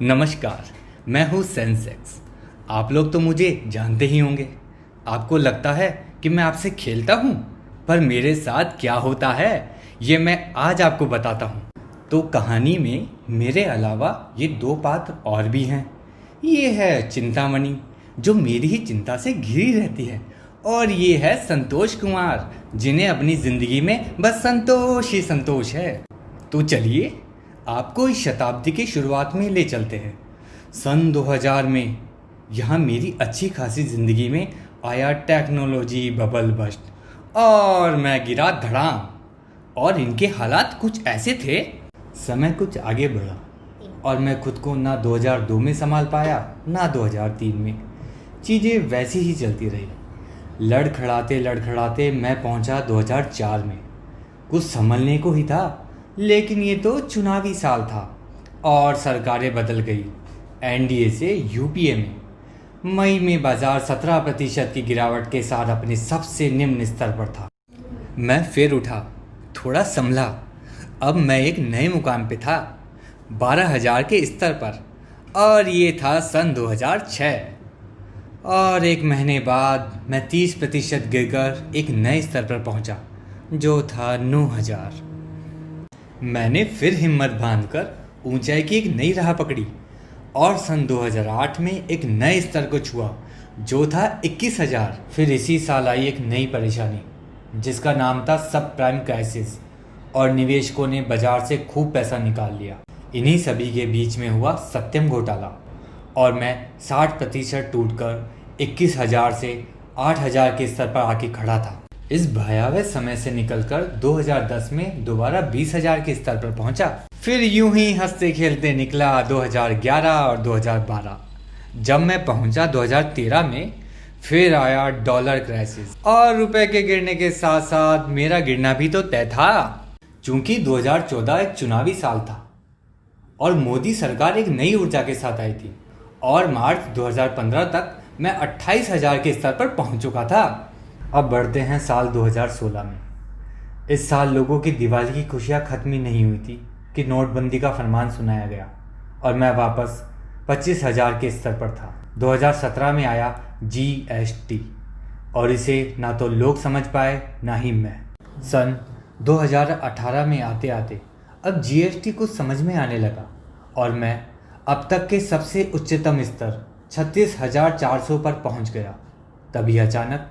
नमस्कार। मैं हूँ सेंसेक्स। आप लोग तो मुझे जानते ही होंगे। आपको लगता है कि मैं आपसे खेलता हूँ, पर मेरे साथ क्या होता है ये मैं आज आपको बताता हूँ। तो कहानी में मेरे अलावा ये दो पात्र और भी हैं। ये है चिंतामणि, जो मेरी ही चिंता से घिरी रहती है, और ये है संतोष कुमार, जिन्हें अपनी ज़िंदगी में बस संतोष ही संतोष है। तो चलिए आपको इस शताब्दी की शुरुआत में ले चलते हैं। सन 2000 में यहाँ मेरी अच्छी खासी ज़िंदगी में आया टेक्नोलॉजी बबल बस्ट, और मैं गिरा धड़ाम। और इनके हालात कुछ ऐसे थे। समय कुछ आगे बढ़ा और मैं खुद को ना 2002 में संभाल पाया ना 2003 में। चीज़ें वैसी ही चलती रही। लड़खड़ाते मैं पहुंचा 2004 में। कुछ संभलने को ही था, लेकिन ये तो चुनावी साल था और सरकारें बदल गई। एनडीए से यूपीए में मई में बाजार 17% की गिरावट के साथ अपने सबसे निम्न स्तर पर था। मैं फिर उठा, थोड़ा संभला। अब मैं एक नए मुकाम पे था, 12,000 के स्तर पर, और ये था सन 2006। और एक महीने बाद मैं 30% गिरकर एक नए स्तर पर पहुंचा, जो था 9,000। मैंने फिर हिम्मत बांधकर ऊंचाई की एक नई राह पकड़ी और सन 2008 में एक नए स्तर को छुआ, जो था 21,000। फिर इसी साल आई एक नई परेशानी, जिसका नाम था सब प्राइम क्राइसिस, और निवेशकों ने बाजार से खूब पैसा निकाल लिया। इन्हीं सभी के बीच में हुआ सत्यम घोटाला, और मैं 60% टूटकर 21,000 से 8,000 के स्तर पर आके खड़ा था। इस भयावह समय से निकलकर 2010 में दोबारा 20,000 के स्तर पर पहुंचा। फिर यूं ही हंसते खेलते निकला 2011 और 2012। जब मैं पहुंचा 2013 में, फिर आया डॉलर क्राइसिस, और रुपए के गिरने के साथ साथ मेरा गिरना भी तो तय था। चूंकि 2014 एक चुनावी साल था और मोदी सरकार एक नई ऊर्जा के साथ आई थी, और मार्च 2015 तक मैं 28,000 के स्तर पर पहुंच चुका था। अब बढ़ते हैं साल 2016 में। इस साल लोगों की दिवाली की खुशियां खत्म ही नहीं हुई थी कि नोटबंदी का फरमान सुनाया गया, और मैं वापस 25,000 के स्तर पर था। 2017 में आया जीएसटी, और इसे ना तो लोग समझ पाए ना ही मैं। सन 2018 में आते आते अब जीएसटी कुछ समझ में आने लगा, और मैं अब तक के सबसे उच्चतम स्तर 36,400 पर पहुंच गया। तभी अचानक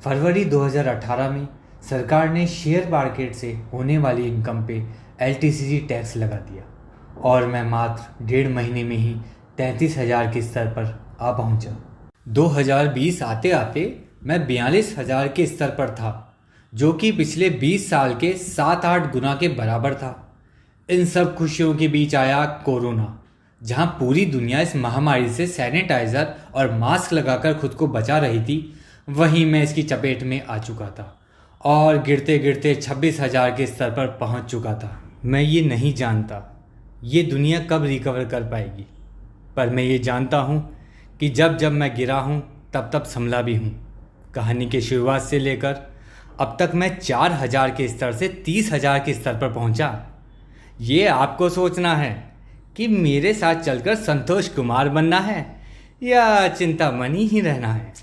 फरवरी 2018 में सरकार ने शेयर मार्केट से होने वाली इनकम पे एलटीसीजी टैक्स लगा दिया, और मैं मात्र 1.5 महीने में ही 33,000 के स्तर पर आ पहुंचा। 2020 आते आते मैं 42,000 के स्तर पर था, जो कि पिछले 20 साल के 7-8 गुना के बराबर था। इन सब खुशियों के बीच आया कोरोना, जहां पूरी दुनिया इस महामारी से सैनिटाइजर और मास्क लगाकर खुद को बचा रही थी, वहीं मैं इसकी चपेट में आ चुका था और गिरते गिरते 26,000 के स्तर पर पहुंच चुका था। मैं ये नहीं जानता ये दुनिया कब रिकवर कर पाएगी, पर मैं ये जानता हूँ कि जब जब मैं गिरा हूँ तब तब संभला भी हूँ। कहानी के शुरुआत से लेकर अब तक मैं 4,000 के स्तर से 30,000 के स्तर पर पहुँचा। ये आपको सोचना है कि मेरे साथ चलकर संतोष कुमार बनना है या चिंतामणि ही रहना है।